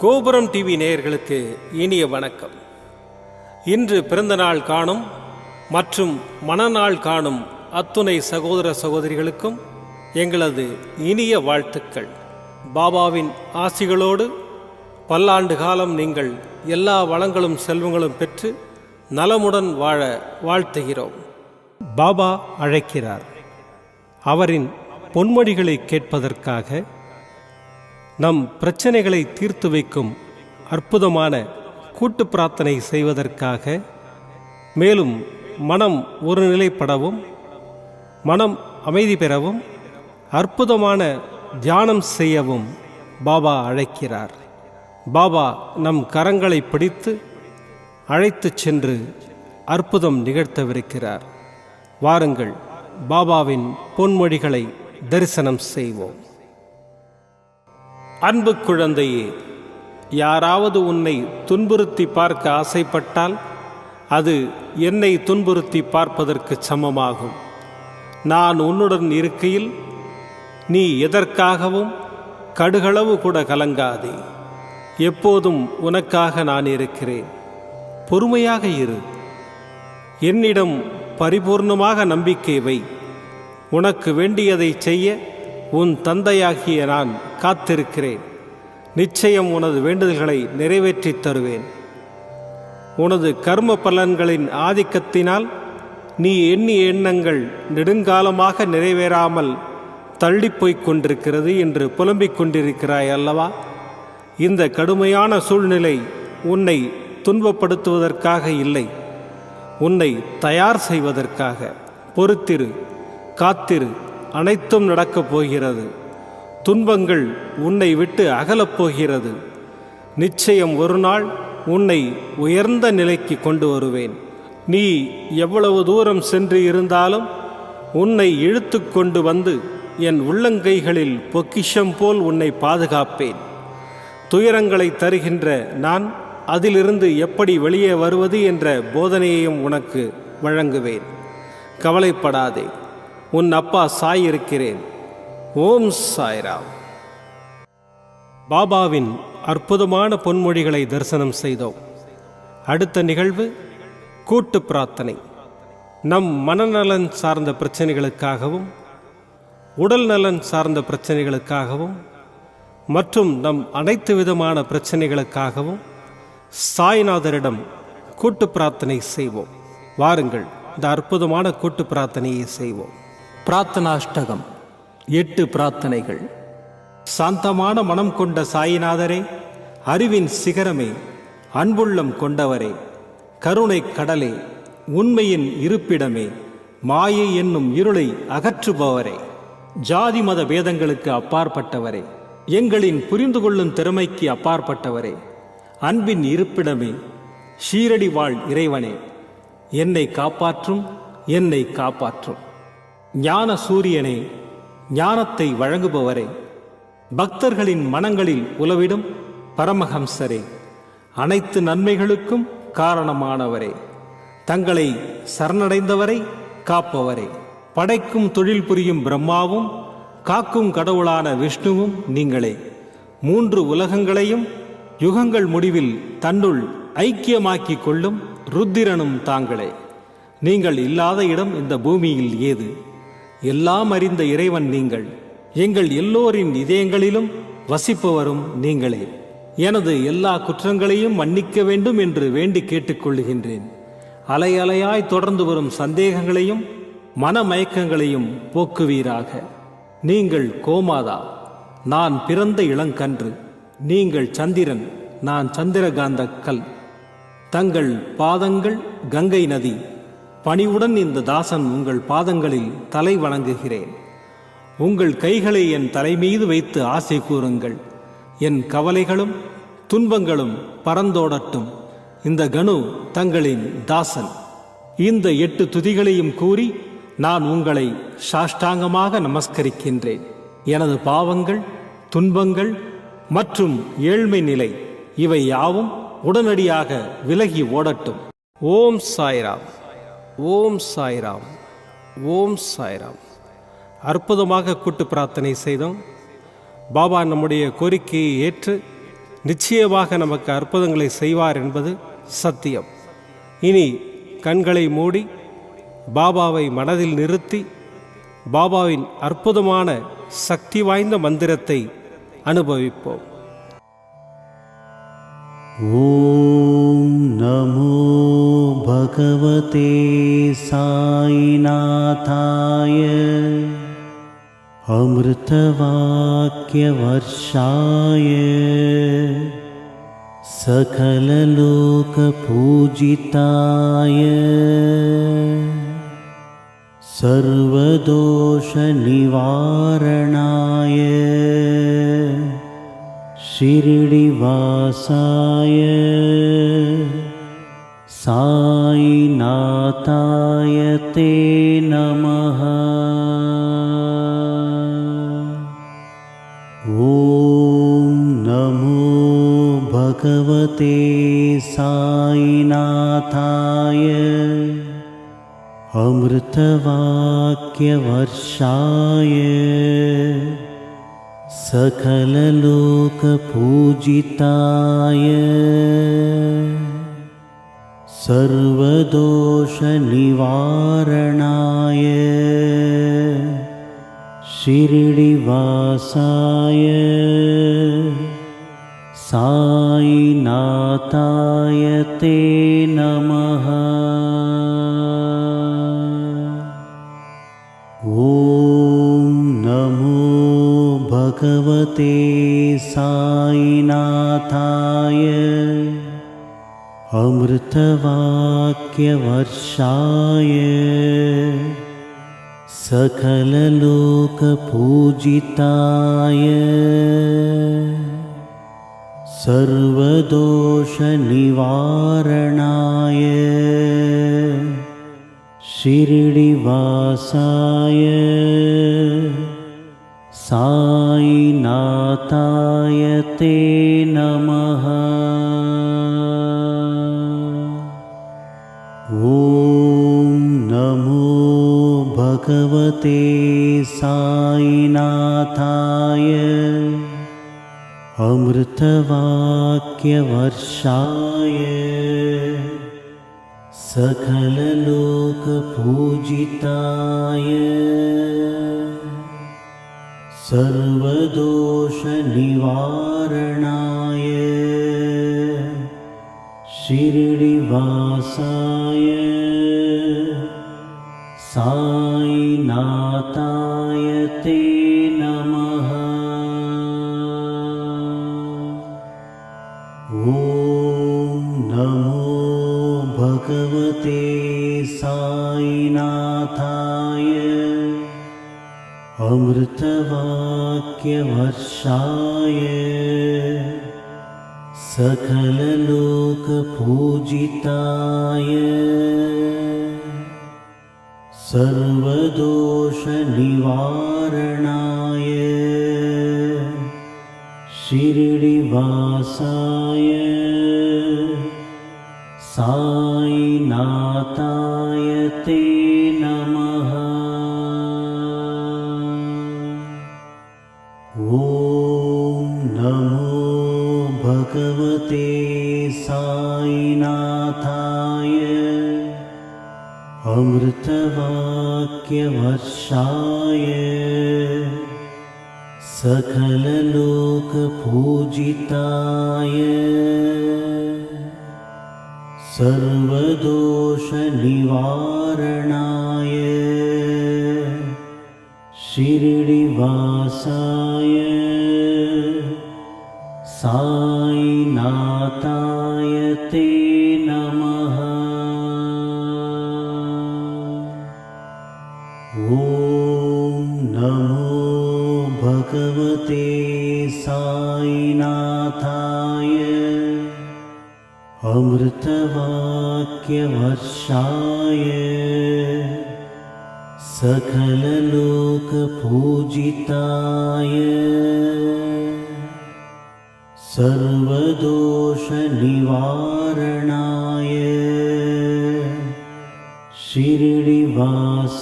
கோபுரம் டிவி நேயர்களுக்கு இனிய வணக்கம். இன்று பிறந்தநாள் காணும் மற்றும் மணநாள் காணும் அத்துணை சகோதர சகோதரிகளுக்கும் எங்களது இனிய வாழ்த்துக்கள். பாபாவின் ஆசிகளோடு பல்லாண்டு காலம் நீங்கள் எல்லா வளங்களும் செல்வங்களும் பெற்று நலமுடன் வாழ வாழ்த்துகிறோம். பாபா அழைக்கிறார். அவரின் பொன்மொழிகளை கேட்பதற்காக, நம் பிரச்சனைகளை தீர்த்து வைக்கும் அற்புதமான கூட்டு பிரார்த்தனை செய்வதற்காக, மேலும் மனம் ஒருநிலைப்படவும் மனம் அமைதி பெறவும் அற்புதமான தியானம் செய்யவும் பாபா அழைக்கிறார். பாபா நம் கரங்களை பிடித்து அழைத்துச் சென்று அற்புதம் நிகழ்த்தவிருக்கிறார். வாருங்கள், பாபாவின் பொன்மொழிகளை தரிசனம் செய்வோம். அன்பு குழந்தையே, யாராவது உன்னை துன்புறுத்தி பார்க்க ஆசைப்பட்டால் அது என்னை துன்புறுத்தி பார்ப்பதற்கு சமமாகும். நான் உன்னுடன் இருக்கையில் நீ எதற்காகவும் கடுகளவு கூட கலங்காதே. எப்போதும் உனக்காக நான் இருக்கிறேன். பொறுமையாக இரு. என்னிடம் பரிபூர்ணமாக நம்பிக்கை வை. உனக்கு வேண்டியதை செய்ய உன் தந்தையாகிய நான் காத்திருக்கிறேன். நிச்சயம் உனது வேண்டுதல்களை நிறைவேற்றித் தருவேன். உனது கர்ம பலன்களின் ஆதிக்கத்தினால் நீ எண்ணிய எண்ணங்கள் நெடுங்காலமாக நிறைவேறாமல் தள்ளிப்போய்க் கொண்டிருக்கிறது என்று புலம்பிக் கொண்டிருக்கிறாய் அல்லவா? இந்த கடுமையான சூழ்நிலை உன்னை துன்பப்படுத்துவதற்காக இல்லை, உன்னை தயார் செய்வதற்காக. பொறுத்திரு, காத்திரு. அனைத்தும் நடக்கப் போகிறது. துன்பங்கள் உன்னை விட்டு அகலப் போகிறது. நிச்சயம் ஒரு நாள் உன்னை உயர்ந்த நிலைக்கு கொண்டு வருவேன். நீ எவ்வளவு தூரம் சென்று இருந்தாலும் உன்னை இழுத்து கொண்டு வந்து என் உள்ளங்கைகளில் பொக்கிஷம் போல் உன்னை பாதுகாப்பேன். துயரங்களை தருகின்ற நான் அதிலிருந்து எப்படி வெளியே வருவது என்ற போதனையையும் உனக்கு வழங்குவேன். கவலைப்படாதே, உன் அப்பா சாய் இருக்கிறேன். ஓம் சாய்ராம். பாபாவின் அற்புதமான பொன்மொழிகளை தரிசனம் செய்தோம். அடுத்த நிகழ்வு கூட்டு பிரார்த்தனை. நம் மனநலன் சார்ந்த பிரச்சனைகளுக்காகவும் உடல் நலன் சார்ந்த பிரச்சனைகளுக்காகவும் மற்றும் நம் அனைத்து விதமான பிரச்சனைகளுக்காகவும் சாய்நாதரிடம் கூட்டு பிரார்த்தனை செய்வோம். வாருங்கள், இந்த அற்புதமான கூட்டு பிரார்த்தனையை செய்வோம். பிரார்த்தனாஷ்டகம். 8 பிரார்த்தனைகள். சாந்தமான மனம் கொண்ட சாயிநாதரே, அறிவின் சிகரமே, அன்புள்ளம் கொண்டவரே, கருணை கடலே, உண்மையின் இருப்பிடமே, மாயை என்னும் இருளை அகற்றுபவரே, ஜாதி மத பேதங்களுக்கு அப்பாற்பட்டவரே, எங்களின் புரிந்து கொள்ளும் திறமைக்கு அப்பாற்பட்டவரே, அன்பின் இருப்பிடமே, ஷீரடி வாழ் இறைவனே, என்னை காப்பாற்றும், என்னை காப்பாற்றும். ஞான சூரியனே, ஞானத்தை வழங்குபவரே, பக்தர்களின் மனங்களில் உலவிடும் பரமஹம்சரே, அனைத்து நன்மைகளுக்கும் காரணமானவரே, தங்களை சரணடைந்தவரை காப்பவரே, படைக்கும் தொழில் புரியும் பிரம்மாவும் காக்கும் கடவுளான விஷ்ணுவும் நீங்களே. 3 உலகங்களையும் யுகங்கள் முடிவில் தன்னுள் ஐக்கியமாக்கிக் கொள்ளும் ருத்திரனும் தாங்களே. நீங்கள் இல்லாத இடம் இந்த பூமியில் ஏது? எல்லாம் அறிந்த இறைவன் நீங்கள். எங்கள் எல்லோரின் இதயங்களிலும் வசிப்பவரும் நீங்களே. எனது எல்லா குற்றங்களையும் மன்னிக்க வேண்டும் என்று வேண்டி கேட்டுக்கொள்ளுகின்றேன். அலை அலையாய் தொடர்ந்து வரும் சந்தேகங்களையும் மனமயக்கங்களையும் போக்குவீராக. நீங்கள் கோமாதா, நான் பிறந்த இளங்கன்று. நீங்கள் சந்திரன், நான் சந்திரகாந்த கல். தங்கள் பாதங்கள் கங்கை நதி. பணிவுடன் இந்த தாசன் உங்கள் பாதங்களில் தலை வணங்குகிறேன். உங்கள் கைகளை என் தலைமீது வைத்து ஆசை கூறுங்கள். என் கவலைகளும் துன்பங்களும் பறந்தோடட்டும். இந்த கணு தங்களின் தாசன். இந்த 8 துதிகளையும் கூறி நான் உங்களை சாஷ்டாங்கமாக நமஸ்கரிக்கின்றேன். எனது பாவங்கள், துன்பங்கள் மற்றும் ஏழ்மை நிலை இவை யாவும் உடனடியாக விலகி ஓடட்டும். ஓம் சாய்ராம். ஓம் சாய்ராம். ஓம் சாய்ராம். அற்புதமாக கூட்டு பிரார்த்தனை செய்தோம். பாபா நம்முடைய கோரிக்கையை ஏற்று நிச்சயமாக நமக்கு அற்புதங்களை செய்வார் என்பது சத்தியம். இனி கண்களை மூடி பாபாவை மனதில் நிறுத்தி பாபாவின் அற்புதமான சக்தி வாய்ந்த மந்திரத்தை அனுபவிப்போம். ஓம் நமோ பகவதே சாயிநாதாய अमृतवाक्यवर्षाय सकललोकपूजिताय सर्वदोषनिवारणाय शिरडिवासाय साईनाथाय ते नमः। ओम नमो भगवते साईनाथाय अमृतवाक्यवर्षाय सकललोकपूजिताय सर्वदोषनिवारणाय शिरडिवासाय साईनाथाय ते नमः। ओम नमो भगवते साईनाथाय अमृतवाक्यवर्षाय सकललोकपूजिताय सर्वदोषनिवारणाय शिरडिवासाय साईनाथाय ते नमः। ओम नमो भगवते साईनाथाय अमृतवाक्यवर्षाय सकललोकपूजिताय सर्वदोषनिवारणाय शिरडिवासाय साईनाथाय ते नमः। ओम नमो भगवते साईनाथाय अमृतवाक्यवर्षाय सकललोकपूजिताय सर्वदोषनिवारणाय शिरडिवासाय साईनाथाय ते नमः। ओम नमो भगवते साईनाथाय अमृतवाक्यवर्षाय सकललोकपूजिताय सर्वदोषनिवारणाय शिरडिवासाय साईनाथाय ते नमः। ओम नमो भगवते साईनाथाय अमृतवाक्यवर्षाय सकललोकपूजिताय सर्वदोषनिवारणाय शिरडिवासाय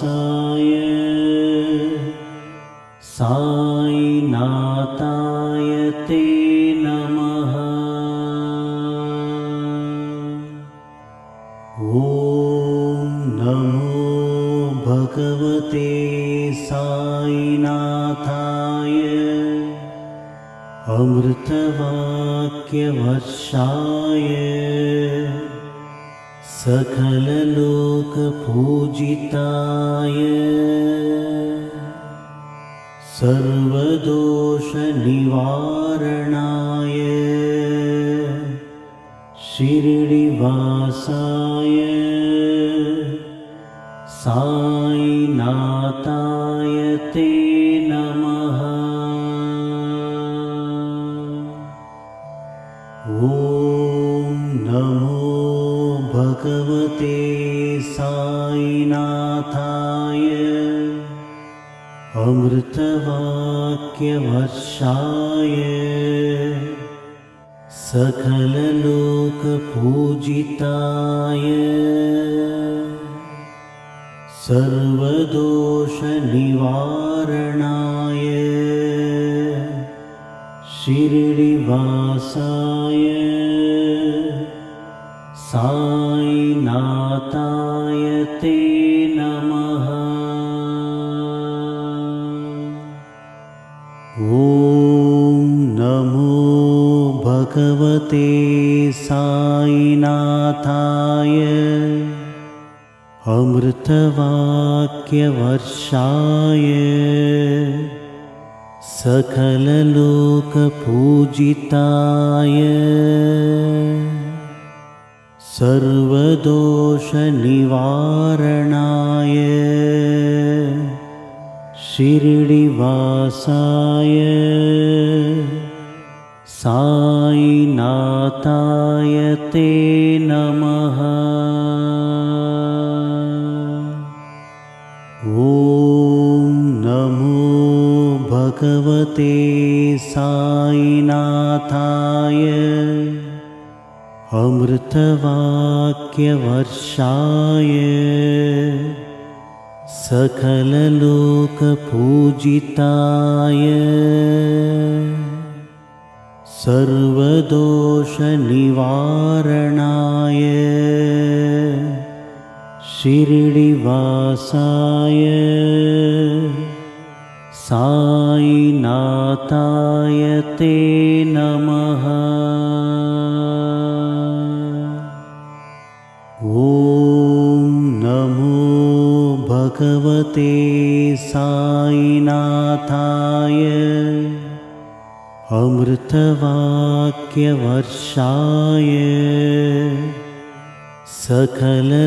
साईनाथाय ते नमः। नमो भगवते साईनाथाय अमृतवाक्यवर्षाय सकललोकपूजिताय सर्वदोषनिवारणाय शिरडिवासाय साईनाथाय ते नमः। ॐ नमो भगवते साईनाथाय अमृतवाक्यवर्षाय सकललोकपूजिताय सर्वदोषनिवारणाय शिरडिवासाय साईनाथाय ते नमः। ॐ नमो भगवते साईनाथाय अमृतवाक्यवर्षाय सकललोकपूजिताय सर्वदोषनिवारणाय शिरडिवासाय साईनाथाय ते नमः। ॐ नमो भगवते साईनाथाय अमृतवाक्यवर्षाय सकललोकपूजिताय सर्वदोषनिवारणाय शिरडिवासाय साईनाथाय ते नमः। ॐ नमो भगवते साईनाथाय अमृतवाक्यवर्षाय सकललोकपूजिताय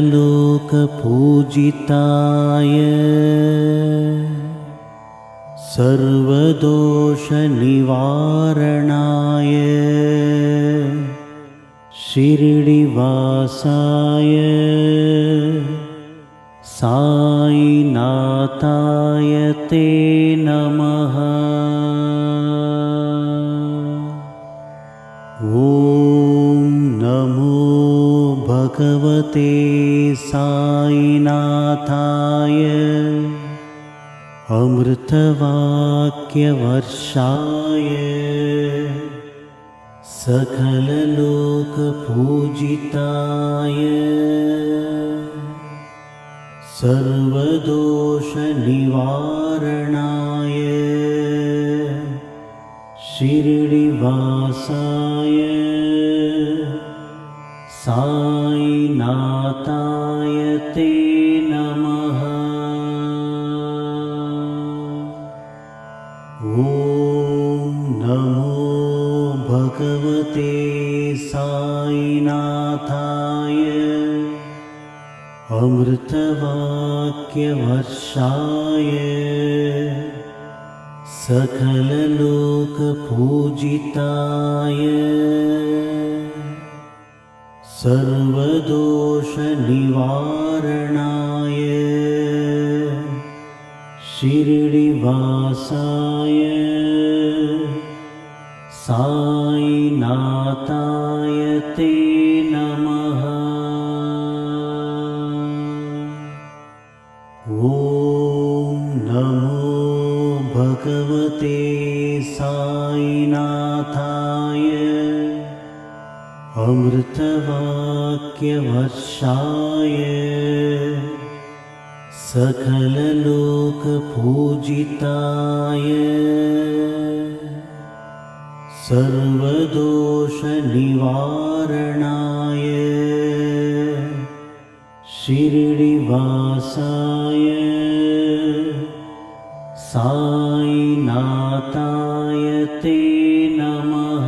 सर्वदोषनिवारणाय शिरडिवासाय साईनाथाय ते नमः। ॐ नमो भगवते साईनाथाय अमृतवाक्यवर्षाय सकललोकपूजिताय सर्वदोषनिवारणाय शिरडिवासाय साईनाथाय ते नमः। ॐ नमो भगवते साईनाथाय अमृतवाक्यवर्षाय सकललोकपूजिताय सर्वदोषनिवारणाय शिरडिवासाय साईनाथाय ते नमः। ॐ नमो भगवते साईनाथाय अमृतवाक्यवर्षाय सकललोकपूजिताय सर्वदोषनिवारणाय शिरडिवासाय साईनाथाय ते नमः।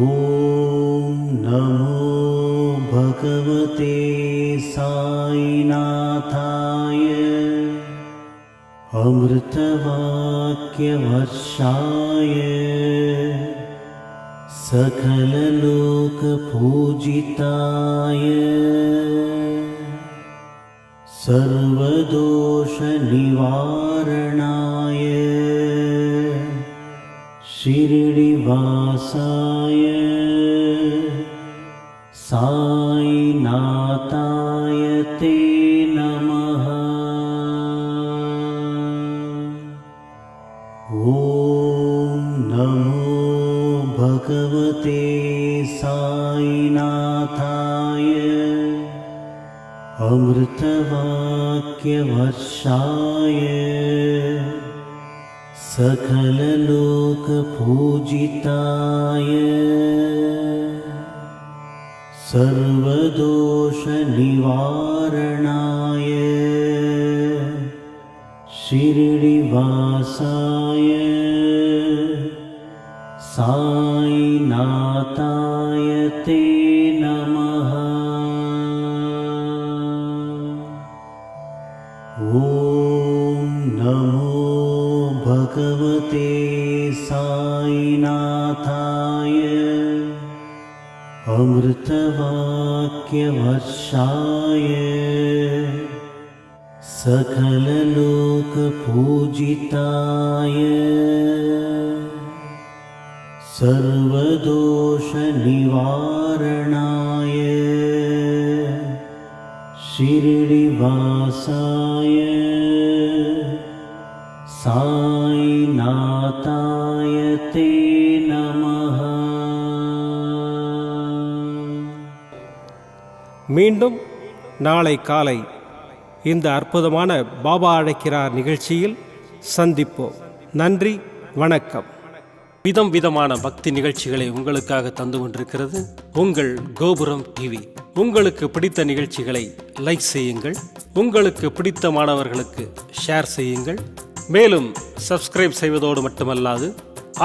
ॐ नमो भगवते साईनाथाय अमृतवाक्यवर्षाय सकललोकपूजिताय सर्वदोषनिवारणाय शिरडिवासाय साईनाथाय ते नमः। ॐ नमो भगवते साईनाथाय अमृतवाक्यवर्षाय सकललोकपूजिताय सर्वदोषनिवारणाय शिरडिवासाय साईनाथाय ते नमः। ॐ नमो भगवते साईनाथाय अमृतवाक्यवर्षाय सकललोकपूजिताय सर्वदोषनिवारणाय शिरडिवासाय साईनाथाय ते नमः। மீண்டும் நாளை காலை இந்த அற்புதமான பாபா அழைக்கிறார் நிகழ்ச்சியில் சந்திப்போம். நன்றி, வணக்கம். விதமான பக்தி நிகழ்ச்சிகளை உங்களுக்காக தந்து கொண்டிருக்கிறது உங்கள் கோபுரம் டிவி. உங்களுக்கு பிடித்த நிகழ்ச்சிகளை லைக் செய்யுங்கள், உங்களுக்கு பிடித்த மாணவர்களுக்கு ஷேர் செய்யுங்கள். மேலும் சப்ஸ்கிரைப் செய்வதோடு மட்டுமல்லாது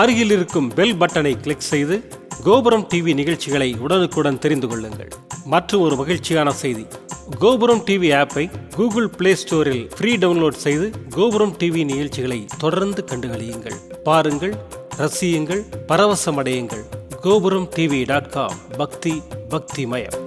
அருகில் இருக்கும் பெல் பட்டனை கிளிக் செய்து கோபுரம் டிவி நிகழ்ச்சிகளை உடனுக்குடன் தெரிந்து கொள்ளுங்கள். மற்றும் ஒரு மகிழ்ச்சியான செய்தி, கோபுரம் டிவி ஆப்பை கூகுள் பிளே ஸ்டோரில் ஃப்ரீ டவுன்லோட் செய்து கோபுரம் டிவி நிகழ்ச்சிகளை தொடர்ந்து கண்டுகளியுங்கள். பாருங்கள், ரசியுங்கள், பரவசமடையுங்கள். gopuramtv.com. பக்திமயம்.